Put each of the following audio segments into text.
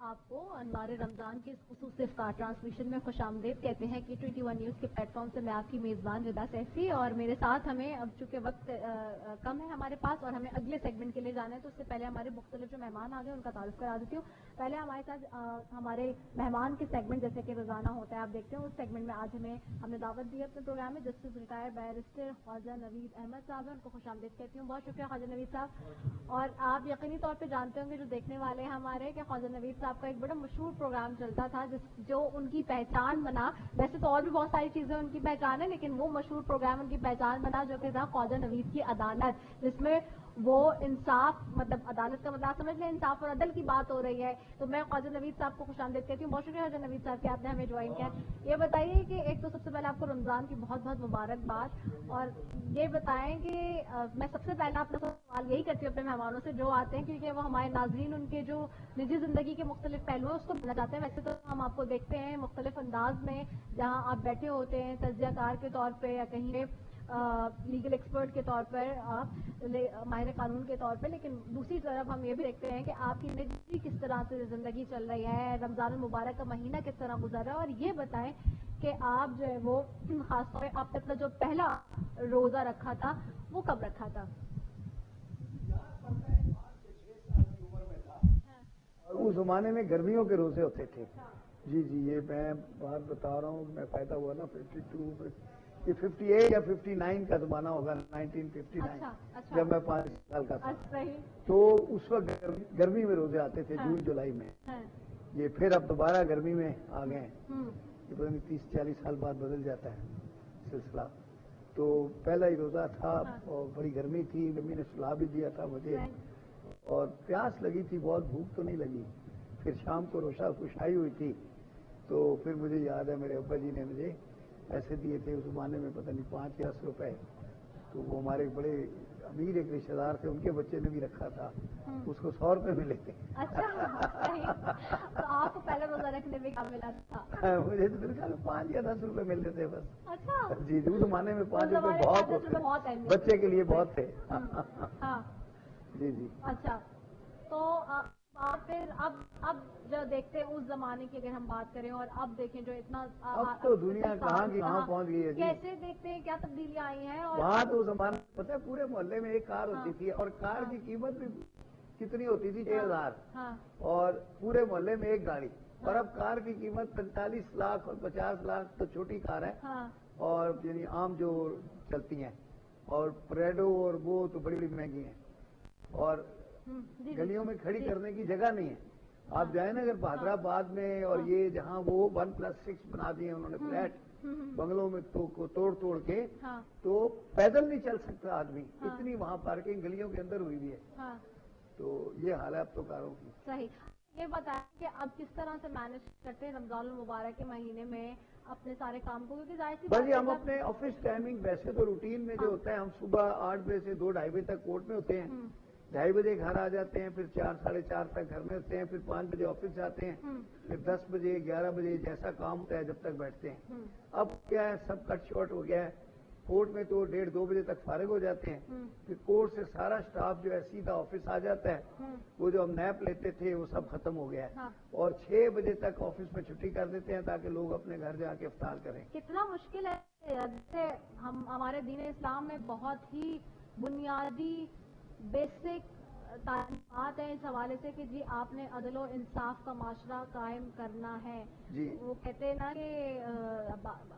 آپ کو انوار رمضان کی اس خصوصی افطار ٹرانسمیشن میں خوش آمدید کہتے ہیں کہ 21 نیوز کے پلیٹ فارم سے میں آپ کی میزبان ردا سیفی، اور میرے ساتھ ہمیں اب چونکہ وقت کم ہے ہمارے پاس اور ہمیں اگلے سیگمنٹ کے لیے جانا ہے، تو اس سے پہلے ہمارے مختلف جو مہمان آ گئے ان کا تعارف کرا دیتی ہوں۔ پہلے ہمارے ساتھ ہمارے مہمان کے سیگمنٹ جیسے کہ روزانہ ہوتا ہے آپ دیکھتے ہیں، اس سیگمنٹ میں آج ہم نے دعوت دی اپنے پروگرام میں جسٹس ریٹائر بیرسٹر خواجہ نوید احمد صاحب ہیں، ان کو خوش آمدید کہتی ہوں۔ بہت شکریہ خواجہ نوید صاحب۔ اور آپ یقینی طور پہ جانتے ہوں گے جو دیکھنے والے ہیں ہمارے کہ خواجہ نوید صاحب کا ایک بڑا مشہور پروگرام چلتا تھا جو ان کی پہچان بنا، ویسے تو اور بھی بہت ساری چیزیں ان کی پہچان ہے لیکن وہ مشہور پروگرام ان کی پہچان بنا جو کہ تھا خواجہ نوید کی عدالت، جس میں وہ انصاف مطلب عدالت کا مطلب سمجھ لیں انصاف اور عدل کی بات ہو رہی ہے۔ تو میں خواجہ نوید صاحب کو خوش آمدید کہتی ہوں۔ بہت شکریہ خواجہ نوید صاحب کہ آپ نے ہمیں جوائن کیا۔ یہ بتائیے کہ ایک تو سب سے پہلے آپ کو رمضان کی بہت بہت مبارکباد، اور یہ بتائیں کہ میں سب سے پہلے آپ کا سوال یہی کرتی ہوں اپنے مہمانوں سے جو آتے ہیں، کیونکہ وہ ہمارے ناظرین ان کے جو نجی زندگی کے مختلف پہلو ہیں اس کو بننا چاہتے ہیں۔ ویسے تو ہم آپ کو دیکھتے ہیں مختلف انداز میں جہاں آپ بیٹھے ہوتے ہیں تجزیہ کار کے طور پہ یا کہیں لیگل ایکسپرٹ کے طور پر، آپ ماہر قانون کے طور پہ، لیکن دوسری طرف ہم یہ بھی دیکھتے ہیں کہ آپ کی نجی کس طرح سے زندگی چل رہی ہے، رمضان المبارک کا مہینہ کس طرح گزر رہا ہے، اور یہ بتائیں کہ آپ جو ہے وہ خاص طور پہ آپ نے اپنا جو پہلا روزہ رکھا تھا وہ کب رکھا تھا؟ اس زمانے میں گرمیوں کے روزے ہوتے تھے۔ جی یہ میں بات بتا رہا ہوں، میں پیدا ہوا نا 52 یہ 58 یا 59 کا زمانہ ہوگا، 1959 جب میں 5 سال کا تھا۔ تو اس وقت گرمی میں روزے آتے تھے جون جولائی میں۔ یہ پھر اب دوبارہ گرمی میں آ گئے ہیں، یہ پتہ نہیں 30-40 سال بعد بدل جاتا ہے سلسلہ۔ تو پہلا ہی روزہ تھا اور بڑی گرمی تھی، امی نے سلا بھی دیا تھا مجھے، اور پیاس لگی تھی، بہت بھوک تو نہیں لگی۔ پھر شام کو روشہ کشائی ہوئی تھی، تو پھر مجھے یاد ہے میرے ابا جی نے مجھے ایسے دیے تھے اس زمانے میں، پتہ نہیں 5 یا 10 روپے، تو وہ ہمارے بڑے امیر ایک رشتے دار تھے، ان کے بچے نے بھی رکھا تھا، اس کو 100 روپے ملے تھے۔ تو آپ کو پہلے روزہ رکھنے میں کیا ملا تھا؟ مجھے تو بالکل 5 یا 10 روپے ملتے تھے بس۔ جی اس زمانے میں 5 روپے بہت بچے کے لیے بہت تھے۔ جی اچھا، تو پھر اب جو دیکھتے ہیں اس زمانے کی اگر ہم بات کریں اور اب دیکھیں جو اتنا اب تو دنیا کہاں کی کہاں پہنچ گئی ہے، کیسے دیکھتے ہیں کیا تبدیلیاں آئی ہیں؟ اور وہاں تو زمانہ پتہ ہے پورے محلے میں ایک کار ہوتی تھی، اور کار کی قیمت بھی کتنی ہوتی تھی، 6,000، اور پورے محلے میں ایک گاڑی، اور اب کار کی قیمت 45 لاکھ اور 50 لاکھ تو چھوٹی کار ہے، اور یعنی عام جو چلتی ہیں، اور پریڈو اور وہ تو بڑی بڑی مہنگی ہیں، اور گلیوں میں کھڑی کرنے کی جگہ نہیں ہے۔ آپ جائیں نا اگر بہادرآباد میں، اور یہ جہاں وہ 1+6 بنا دیے انہوں نے فلیٹ بنگلوں میں توڑ کے، تو پیدل نہیں چل سکتا آدمی، اتنی وہاں پارکنگ گلیوں کے اندر ہوئی بھی ہے۔ تو یہ حال ہے اب تو کاروں کی۔ صحیح، یہ بتائیں کہ اب کس طرح سے مینج کرتے ہیں رمضان المبارک کے مہینے میں اپنے سارے کام کو، کیونکہ ظاہر سی بس ہم اپنے آفس ٹائمنگ ویسے تو روٹین میں جو ہوتا ہے، ہم صبح 8 بجے سے 2-2:30 بجے تک کورٹ میں ہوتے ہیں، 2:30 بجے گھر آ جاتے ہیں، پھر 4-4:30 تک گھر میں ہوتے ہیں، پھر 5 بجے آفس جاتے ہیں، پھر 10 بجے 11 بجے جیسا کام ہوتا ہے جب تک بیٹھتے ہیں۔ اب کیا ہے سب کٹ شارٹ ہو گیا ہے، کورٹ میں تو 1:30-2 بجے تک فارغ ہو جاتے ہیں، پھر کورٹ سے سارا سٹاف جو ہے سیدھا آفس آ جاتا ہے، وہ جو ہم نیپ لیتے تھے وہ سب ختم ہو گیا ہے، اور 6 بجے تک آفس میں چھٹی کر دیتے ہیں تاکہ لوگ اپنے گھر جا کے افطار کریں۔ کتنا مشکل ہے، جیسے ہمارے دین اسلام میں بہت ہی بنیادی بیسک تعلیمات ہیں اس حوالے سے کہ جی آپ نے عدل و انصاف کا معاشرہ قائم کرنا ہے۔ وہ کہتے ہیں نا کہ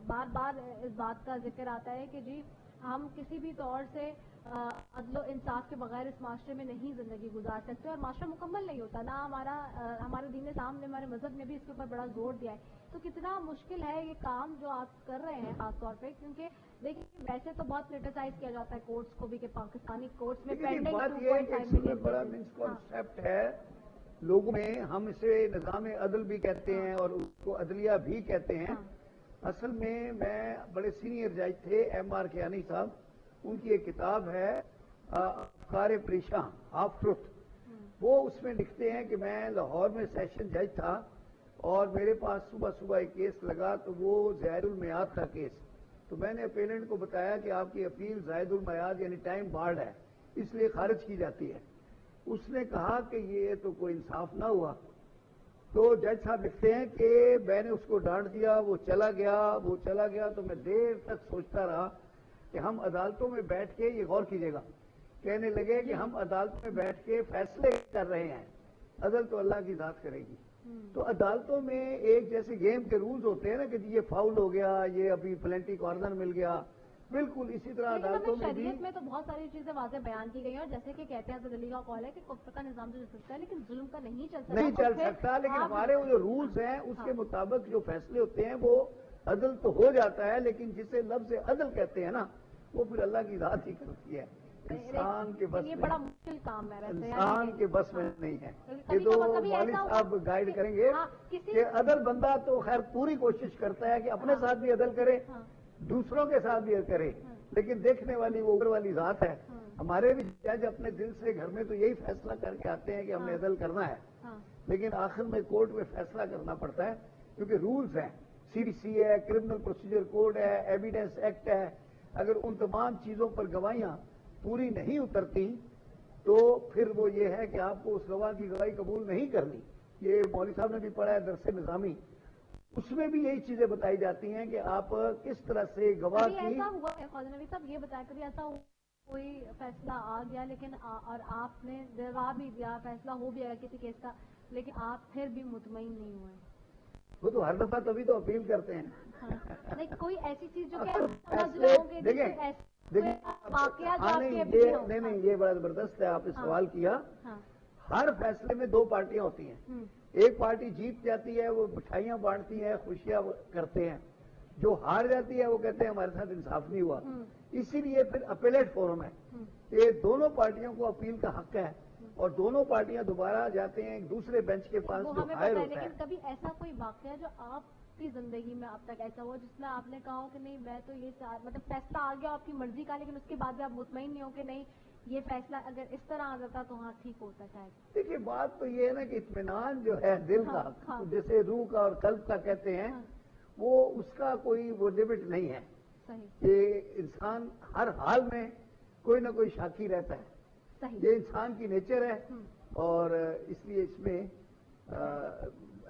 بار بار اس بات کا ذکر آتا ہے کہ جی ہم کسی بھی طور سے عدل و انصاف کے بغیر اس معاشرے میں نہیں زندگی گزار سکتے، اور معاشرہ مکمل نہیں ہوتا نا۔ ہمارے دین اسلام نے، ہمارے مذہب نے بھی اس کے اوپر بڑا زور دیا ہے۔ تو کتنا مشکل ہے یہ کام جو آپ کر رہے ہیں خاص طور پہ، کیونکہ دیکھیں ویسے تو بہت کرٹیسائز کیا جاتا ہے کورٹس کو بھی کہ پاکستانی کورٹس میں پینڈنگ 2.5 ملین بڑا مسکنسیپٹ ہے لوگوں میں، ہم اسے نظام عدل بھی کہتے ہیں اور اس کو عدلیہ بھی کہتے ہیں۔ اصل میں بڑے سینئر جج تھے M.R. کیانی صاحب، ان کی ایک کتاب ہے افکار پریشاں، ہاف ٹروتھ، وہ اس میں لکھتے ہیں کہ میں لاہور میں سیشن جج تھا، اور میرے پاس صبح ایک کیس لگا، تو وہ زائد المیعاد تھا کیس، تو میں نے اپیلنٹ کو بتایا کہ آپ کی اپیل زائد المیعاد یعنی ٹائم بارڈ ہے، اس لیے خارج کی جاتی ہے۔ اس نے کہا کہ یہ تو کوئی انصاف نہ ہوا، تو جج صاحب لکھتے ہیں کہ میں نے اس کو ڈانٹ دیا، وہ چلا گیا تو میں دیر تک سوچتا رہا کہ ہم عدالتوں میں بیٹھ کے، یہ غور کیجیے گا، کہنے لگے کہ ہم عدالت میں بیٹھ کے فیصلے کر رہے ہیں، عدل تو اللہ کی ذات کرے گی۔ تو عدالتوں میں ایک جیسے گیم کے رولز ہوتے ہیں نا کہ یہ فاؤل ہو گیا، یہ ابھی پلنٹی کارنر مل گیا، بالکل اسی طرح عدالتوں میں بھی شریعت میں تو بہت ساری چیزیں واضح بیان کی گئی ہیں، اور جیسے کہ کہتے ہیں حضرت علی کا قول ہے کہ کفر کا نظام تو چل سکتا ہے لیکن ظلم کا نہیں چل سکتا، لیکن ہمارے وہ جو رولز ہیں اس کے مطابق جو فیصلے ہوتے ہیں وہ عدل تو ہو جاتا ہے، لیکن جسے لفظ عدل کہتے ہیں نا وہ پھر اللہ کی ذات ہی کرتی ہے، انسان کے بس یہ بڑا مشکل کام ہے، انسان کے بس میں نہیں ہے۔ یہ تو والد صاحب گائیڈ کریں گے کہ عدل بندہ تو خیر پوری کوشش کرتا ہے کہ اپنے ساتھ بھی عدل کرے، دوسروں کے ساتھ بھی کرے، لیکن دیکھنے والی وہ اوپر والی ذات ہے۔ ہمارے بھی جج اپنے دل سے گھر میں تو یہی فیصلہ کر کے آتے ہیں کہ ہم نے عدل کرنا ہے، لیکن آخر میں کورٹ میں فیصلہ کرنا پڑتا ہے کیونکہ رولز ہیں، CDC ہے، کرمنل پروسیجر کوڈ ہے، ایویڈنس ایکٹ ہے، اگر ان تمام چیزوں پر گواہیاں پوری نہیں اترتی تو پھر وہ یہ ہے کہ آپ کو اس گواہ کی گواہی قبول نہیں کرنی۔ یہ مولوی صاحب نے بھی پڑھا ہے درس نظامی، اس میں بھی یہی چیزیں بتائی جاتی ہیں کہ آپ کس طرح سے گواہ کی۔ ایسا ہوا ہے خواجہ نوید صاحب، یہ بتایا کبھی ایسا کوئی فیصلہ آ گیا لیکن اور آپ نے دعویٰ بھی دیا، فیصلہ ہو بھی گیا کسی کیس کا، لیکن آپ پھر بھی مطمئن نہیں ہوئے؟ وہ تو ہر دفعہ تبھی تو اپیل کرتے ہیں۔ نہیں کوئی ایسی چیز جو نہیں یہ بڑا زبردست ہے، آپ نے سوال کیا۔ ہر فیصلے میں دو پارٹیاں ہوتی ہیں، ایک پارٹی جیت جاتی ہے، وہ مٹھائیاں بانٹتی ہے، خوشیاں کرتے ہیں، جو ہار جاتی ہے وہ کہتے ہیں ہمارے ساتھ انصاف نہیں ہوا، اسی لیے پھر اپیلیٹ فورم ہے، یہ دونوں پارٹیوں کو اپیل کا حق ہے اور دونوں پارٹیاں دوبارہ جاتے ہیں ایک دوسرے بینچ کے پاس جو ہائر ہوتا ہے۔ لیکن کبھی ایسا کوئی واقعہ جو آپ کی زندگی میں اب تک ایسا ہوا جس میں آپ نے کہا کہ نہیں میں تو یہ مطلب فیصلہ آ گیا آپ کی مرضی کا، لیکن اس کے بعد بھی آپ مطمئن نہیں ہو کہ نہیں یہ فیصلہ اگر اس طرح آ جاتا تو ہاں ٹھیک ہوتا شاید؟ دیکھیے بات تو یہ ہے نا کہ اطمینان جو ہے دل کا، جیسے روح کا اور قلب کا کہتے ہیں، وہ اس کا کوئی وہ لمٹ نہیں ہے کہ انسان ہر حال میں کوئی نہ کوئی شاکی رہتا ہے، یہ انسان کی نیچر ہے، اور اس لیے اس میں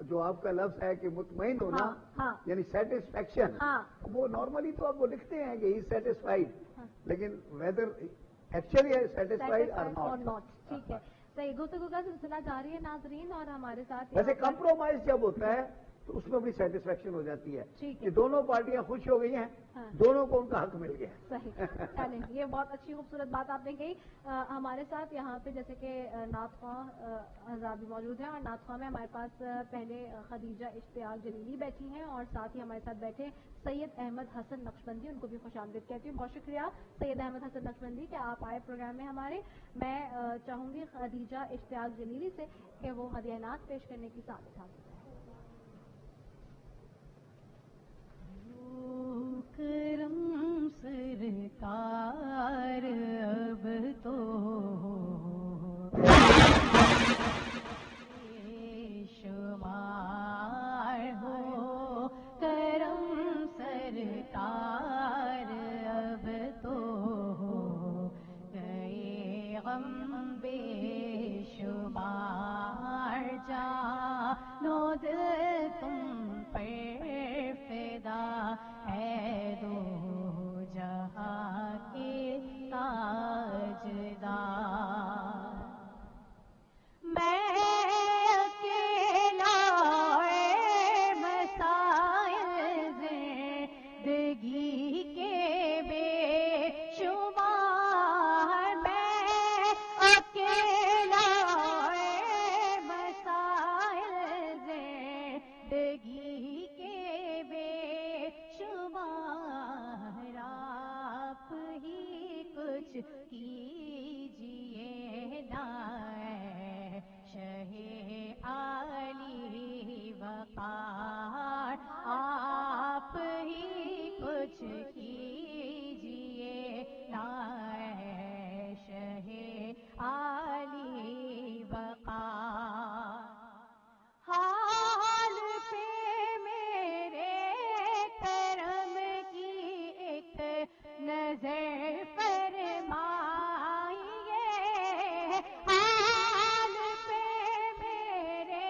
جو آپ کا لفظ ہے کہ مطمئن ہونا یعنی سیٹسفیکشن، وہ نارملی تو آپ وہ لکھتے ہیں کہ ہی سیٹسفائیڈ، لیکن ویدر ایکچولی سیٹسفائیڈ اور ناٹ۔ ٹھیک ہے، صحیح۔ گفتگو کا سلسلہ جاری ہے ناظرین، اور ہمارے ساتھ ویسے کمپرومائز جب ہوتا ہے تو اس میں بھی سیٹسفیکشن ہو جاتی ہے کہ دونوں پارٹیاں خوش ہو گئی ہیں، دونوں کو ان کا حق مل گیا۔ صحیح، چلیں یہ بہت اچھی خوبصورت بات آپ نے کہی۔ ہمارے ساتھ یہاں پہ جیسے کہ نعت خواں حضرات بھی موجود ہیں، اور نعت خواں میں ہمارے پاس پہلے خدیجہ اشتیاق جلیلی بیٹھی ہیں، اور ساتھ ہی ہمارے ساتھ بیٹھے سید احمد حسن نقشبندی، ان کو بھی خوش آمدید کہتی ہوں۔ بہت شکریہ سید احمد حسن نقشبندی کہ آپ آئے پروگرام میں ہمارے۔ میں چاہوں گی خدیجہ اشتیاق جلیلی سے کہ وہ ہدیہ نعت پیش کرنے کی سعادت حاصل کریں۔ کرم سرکار اب تو شمار ہو، کرم سرکار اب تو گئے غم بے شمار، جانو دل تم پر فدا ہے دو جہاں کے تاجدار، میں اکیلا مسائل زندگی کے بے شمار، میں اکیلا مسائل زندگی کے بے شمار، آپ ہی کچھ کیجیے نا شہ عالی وقار، آپ ہی کچھ کیجیے نا شہ عالی وقار، حال پہ میرے کرم کی ایک نظر فرمائیے، حال پہ میرے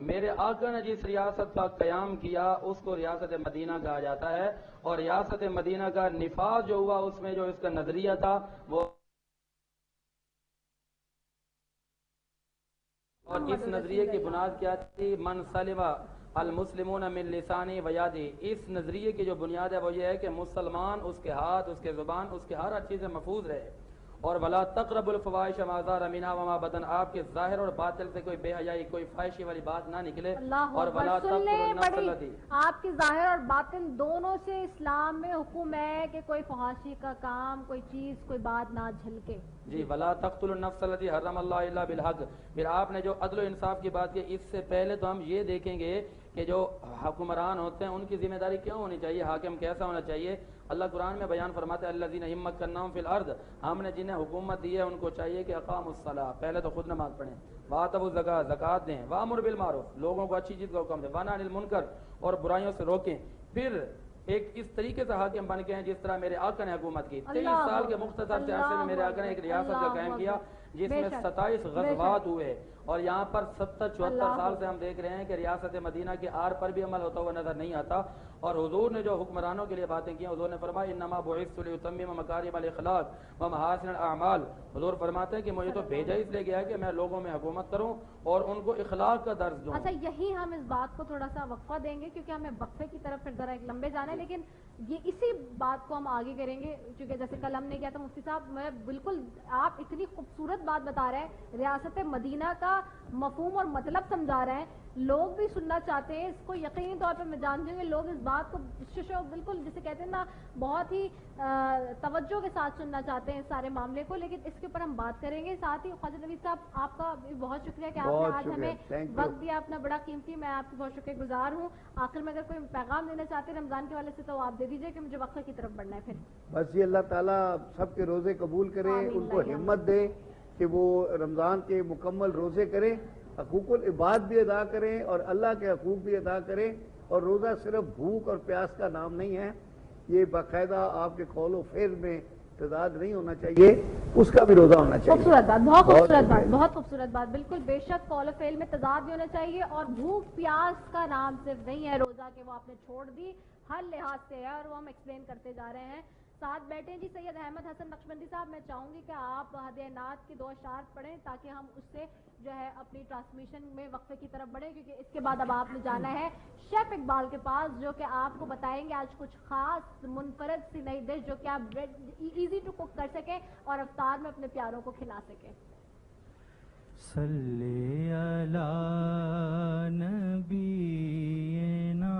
میرے آقا نے جس ریاست کا قیام کیا اس کو ریاست مدینہ کہا جاتا ہے، اور ریاست مدینہ کا نفاذ جو ہوا اس میں جو اس کا نظریہ تھا وہ، اور اس نظریے کی بنیاد کیا تھی؟ من سلم المسلمون من لسانی و یادی. اس نظریے کی جو بنیاد ہے وہ یہ ہے کہ مسلمان اس کے ہاتھ، اس کے زبان، اس کے ہر چیز سے محفوظ رہے. اور ولا تقربوا الفواحش ما ظهر منها وما بطن، آپ کے ظاہر اور باطن سے کوئی بے حیائی، کوئی فحاشی والی بات نہ نکلے. اور ولا تقتلوا النفس التي، آپ کے ظاہر اور باطن دونوں سے اسلام میں حکم ہے کہ کوئی فحاشی کا کام، کوئی چیز، کوئی بات نہ جھلکے. جی ولا تقتلوا النفس التي حرم اللہ الا بالحق. پھر آپ نے جو عدل و انصاف کی بات کی، اس سے پہلے تو ہم یہ دیکھیں گے کہ جو حکمران ہوتے ہیں ان کی ذمہ داری کیوں ہونی چاہیے، حاکم کیسا ہونا چاہیے. اللہ قرآن میں بیان فرماتے ہیں الذین مکناہم فی الارض، ہم نے جنہیں حکومت دی ہے ان کو چاہیے کہ اقاموا الصلاۃ، پہلے تو خود نماز پڑھیں، وآتوا الزکاۃ، زکوٰۃ دیں، وامروا بالمعروف، لوگوں کو اچھی چیز کا حکم دیں، ونہی عن المنکر، اور برائیوں سے روکیں. پھر ایک اس طریقے سے حاکم بن کے ہیں جس طرح میرے آقا نے حکومت کی. 23 سال کے مختصر سے عرصے میں میرے آقا نے ایک ریاست کا قائم کیا جس میں 27 غزوات ہوئے، اور یہاں پر 70-74 سال سے ہم دیکھ رہے ہیں کہ ریاست مدینہ کے آر پر بھی عمل ہوتا ہوا نظر نہیں آتا. اور حضور نے جو حکمرانوں کے لیے باتیں کی، حضور نے فرمایا انما بعثت لاتمم مکارم الاخلاق ومحاسن الاعمال. حضور فرماتے ہیں کہ مجھے تو بھیجا اس لیے گیا ہے کہ میں لوگوں میں حکومت کروں اور ان کو اخلاق کا درس دوں. اچھا، یہی ہم اس بات کو تھوڑا سا وقفہ دیں گے کیونکہ ہمیں وقفے کی طرف پھر ذرا ایک لمبے جانا ہے، لیکن یہ اسی بات کو ہم آگے کریں گے کیونکہ جیسے کل ہم نے کیا تھا مفتی صاحب، میں بالکل آپ اتنی خوبصورت بات بتا رہے ہیں، ریاست مدینہ کا مفہوم اور مطلب سمجھا رہے ہیں، لوگ بھی سننا چاہتے ہیں اس کو. یقینی طور پہ میں جانتی ہوں کہ لوگ اس بات کو بالکل جسے کہتے ہیں نا بہت ہی توجہ کے ساتھ سننا چاہتے ہیں اس سارے معاملے کو، لیکن اس کے اوپر ہم بات کریں گے. ساتھ ہی خواجہ نوید صاحب آپ کا بھی بہت شکریہ کہ آپ نے آج ہمیں وقت دیا اپنا بڑا قیمتی، میں آپ کی بہت شکریہ گزار ہوں. آخر میں اگر کوئی پیغام دینا چاہتے ہیں رمضان کے حوالے سے تو آپ دے دیجیے کہ مجھے وقفے کی طرف بڑھنا ہے. پھر بس یہ اللہ تعالیٰ سب کے روزے قبول کرے، ان کو ہمت دے کہ وہ رمضان کے مکمل روزے کریں، حقوق العباد بھی ادا کریں اور اللہ کے حقوق بھی ادا کریں. اور روزہ صرف بھوک اور پیاس کا نام نہیں ہے، یہ باقاعدہ آپ کے قول و فعل میں تضاد نہیں ہونا چاہیے، اس کا بھی روزہ ہونا چاہیے. خوبصورت بات، بہت خوبصورت بات، بہت خوبصورت بات. بالکل بے شک قول و فعل میں تضاد بھی ہونا چاہیے، اور بھوک پیاس کا نام صرف نہیں ہے روزہ کہ وہ آپ نے چھوڑ دی، ہر لحاظ سے ہے اور وہ ہم ایکسپلین کرتے جا رہے ہیں. ساتھ بیٹھے جی سید احمد حسن نقشبندی صاحب، میں چاہوں گی کہ آپ ہدیہ نعت کی 2 اشعار پڑھیں تاکہ ہم اس سے جو ہے اپنی ٹرانسمیشن میں وقفے کی طرف بڑھیں، کیونکہ اس کے بعد اب آپ نے جانا ہے شیف اقبال کے پاس جو کہ آپ کو بتائیں گے آج کچھ خاص منفرد سی نئی ڈش جو کہ آپ ایزی ٹو کوک کر سکیں اور افطار میں اپنے پیاروں کو کھلا سکیں. صلی علی نبینا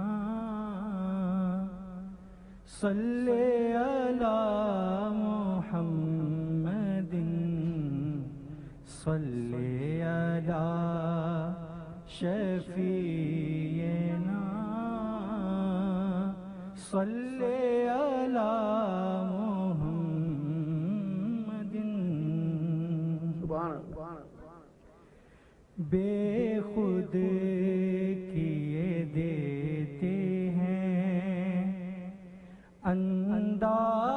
صلی علی محمد صلی علی شفیعنا صلی علی محمد. سبحان اللہ. بے خود کیے دیتے ہیں انداز